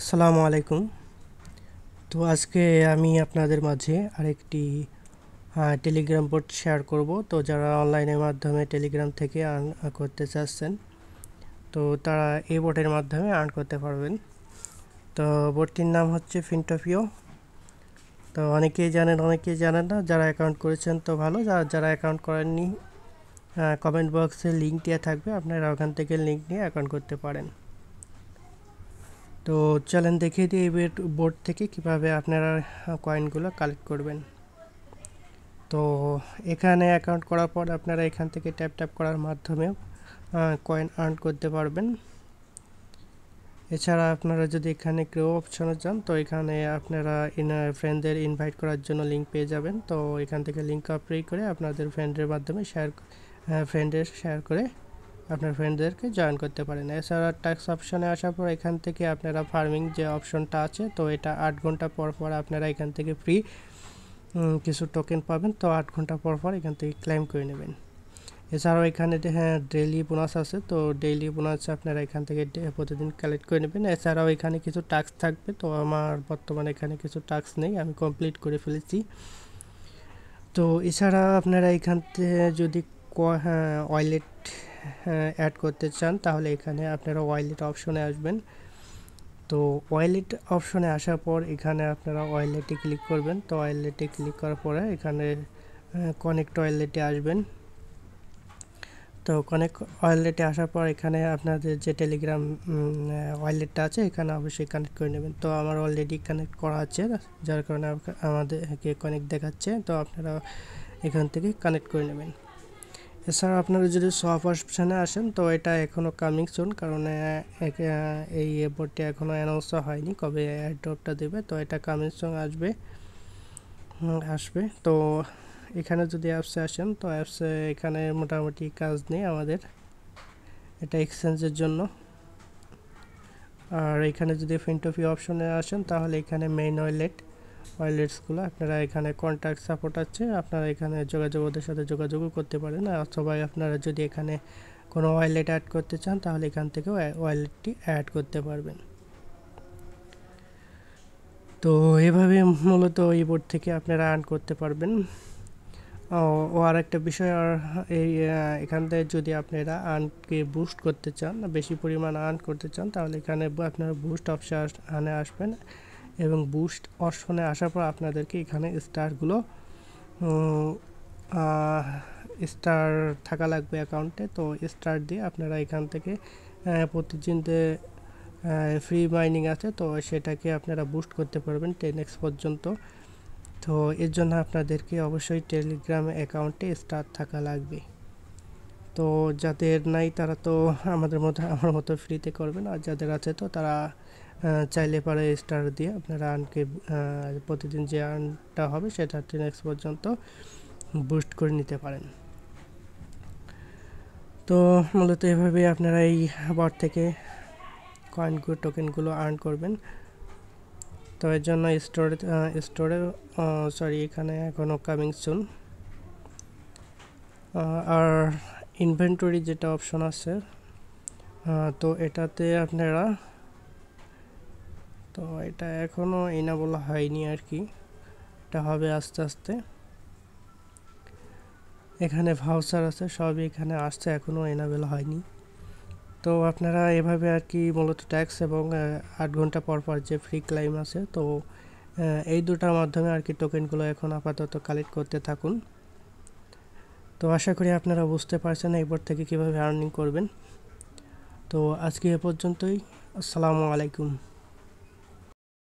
আসসালামু আলাইকুম। তো আজকে আমি আপনাদের মাঝে আরেকটি টেলিগ্রাম বোট শেয়ার করব। তো যারা অনলাইনের মাধ্যমে টেলিগ্রাম থেকে আর্ন করতে চাচ্ছেন, তো তারা এই বোটের মাধ্যমে আর্ন করতে পারবেন। তো বোটটির নাম হচ্ছে ফিনটোপিও। তো অনেকেই জানেন, অনেকেই জানেন না। যারা অ্যাকাউন্ট করেছেন তো ভালো, যারা অ্যাকাউন্ট করেননি কমেন্ট বক্সে লিঙ্ক দেওয়া থাকবে, আপনারা ওখান থেকে লিঙ্ক নিয়ে অ্যাকাউন্ট করতে পারেন। তো চলেন দেখিয়ে দিই এই বোর্ড থেকে কিভাবে আপনারা কয়েনগুলো কালেক্ট করবেন। তো এখানে অ্যাকাউন্ট করার পর আপনারা এখান থেকে ট্যাপ ট্যাপ করার মাধ্যমে কয়েন আর্ন করতে পারবেন। এছাড়া আপনারা যদি এখানে গ্রো অপশনে যান, তো এখানে আপনারা ফ্রেন্ডদের ইনভাইট করার জন্য লিঙ্ক পেয়ে যাবেন। তো এখান থেকে লিঙ্ক কপি করে আপনাদের ফ্রেন্ডের মাধ্যমে শেয়ার করে আপনার ফ্রেন্ডদেরকে জয়েন করতে পারেন। এছাড়া ট্যাক্স অপশনে আসার পর এখান থেকে আপনারা ফার্মিং যে অপশনটা আছে, তো এটা 8 ঘন্টা পর পর আপনারা এখান থেকে ফ্রি কিছু টোকেন পাবেন। তো 8 ঘন্টা পর পর এখান থেকে ক্লেম করে নেবেন। এছাড়াও এখানে ডেইলি বোনাস আছে, তো ডেইলি বোনাস আপনারা এখান থেকে প্রতিদিন কালেক্ট করে নেবেন। এছাড়াও এখানে কিছু টাস্ক থাকবে, তো আমার বর্তমানে এখানে কিছু টাস্ক নেই, আমি কমপ্লিট করে ফেলেছি। তো এছাড়া আপনারা এখান থেকে যদি ওয়ালেট অ্যাড করতে চান, তাহলে এখানে আপনারা ওয়ালেট অপশনে আসবেন। তো ওয়ালেট অপশনে আসার পর এখানে আপনারা ওয়ালেটে ক্লিক করবেন। তো ওয়ালেটে ক্লিক করার পরে এখানে কানেক্ট ওয়ালেটে আসবেন। তো কানেক্ট ওয়ালেটে আসার পর এখানে আপনাদের যে টেলিগ্রাম ওয়ালেটটা আছে এখানে অবশ্যই কানেক্ট করে নেবেন। তো আমার অলরেডি কানেক্ট করা আছে, যার কারণে আমাদেরকে কানেক্ট দেখাচ্ছে। তো আপনারা এখান থেকে কানেক্ট করে নেবেন। এছাড়া আপনারা যদি সফট অপশানে আসেন, তো এটা এখনও কামিং সুন, কারণ এই বোর্ডটি এখনও অ্যানাউন্স হয়নি কবে এয়ারড্রপটা দেবে। তো এটা কামিং সুন আসবে। তো এখানে যদি অ্যাপসে আসেন, তো অ্যাপসে এখানে মোটামুটি কাজ নেই আমাদের, এটা এক্সচেঞ্জের জন্য। আর এখানে যদি ফিনটোপি অপশনে আসেন, তাহলে এখানে মেইন ওয়ালেটসগুলো আপনারা এখানে কন্ট্যাক্ট সাপোর্ট আছে, আপনারা এখানে ওদের সাথে যোগাযোগও করতে পারেন। অথবা আপনারা যদি এখানে কোনো ওয়ালেট অ্যাড করতে চান, তাহলে এখান থেকে ওয়ালেটটি অ্যাড করতে পারবেন। তো এভাবে মূলত এই বোর্ড থেকে আপনারা আর্ন করতে পারবেন। ও আর একটা বিষয়, আর এখান থেকে যদি আপনারা আর্নকে বুস্ট করতে চান, বেশি পরিমাণ আর্ন করতে চান, তাহলে এখানে আপনারা বুস্ট অপশানে আসবেন এবং বুস্ট অপশনে আসার পর আপনাদেরকে এখানে স্টার থাকা লাগবে অ্যাকাউন্টে। তো স্টার দিয়ে আপনারা এখান থেকে প্রতিদিন যে ফ্রি মাইনিং আছে, তো সেটাকে আপনারা বুস্ট করতে পারবেন 10x পর্যন্ত। তো এর জন্য আপনাদেরকে অবশ্যই টেলিগ্রাম অ্যাকাউন্টে স্টার থাকা লাগবে। তো যাদের নাই তারা তো আমার মতো ফ্রিতে করবেন, আর যাদের আছে তো তারা চাইলে পারে স্টার দিয়ে আপনারা আর্নকে প্রতিদিন যে আর্নটা হবে সেটা 10x পর্যন্ত বুস্ট করে নিতে পারেন। তো মূলত এভাবে আপনারা এই বট থেকে টোকেনগুলো আর্ন করবেন। তো এর জন্য এখানে এখনও কামিং সুন। আর ইনভেন্টরি যেটা অপশন আছে, তো এটাতে আপনারা, তো এটা এখনও এনাবল হয়নি আর কি, এটা হবে আস্তে আস্তে। এখানে ভাউচার আছে, সবই এখানে আসছে, এখনও এনাবেল হয়নি। তো আপনারা এভাবে আর কি মূলত ট্যাক্স এবং 8 ঘন্টা পর পর যে ফ্রি ক্লাইম আছে, তো এই দুটার মাধ্যমে আর কি টোকেনগুলো এখন আপাতত কালেক্ট করতে থাকুন। তো আশা করি আপনারা বুঝতে পারছেন এরপর থেকে কীভাবে আর্নিং করবেন। তো আজকে এ পর্যন্তই। আসসালামু আলাইকুম।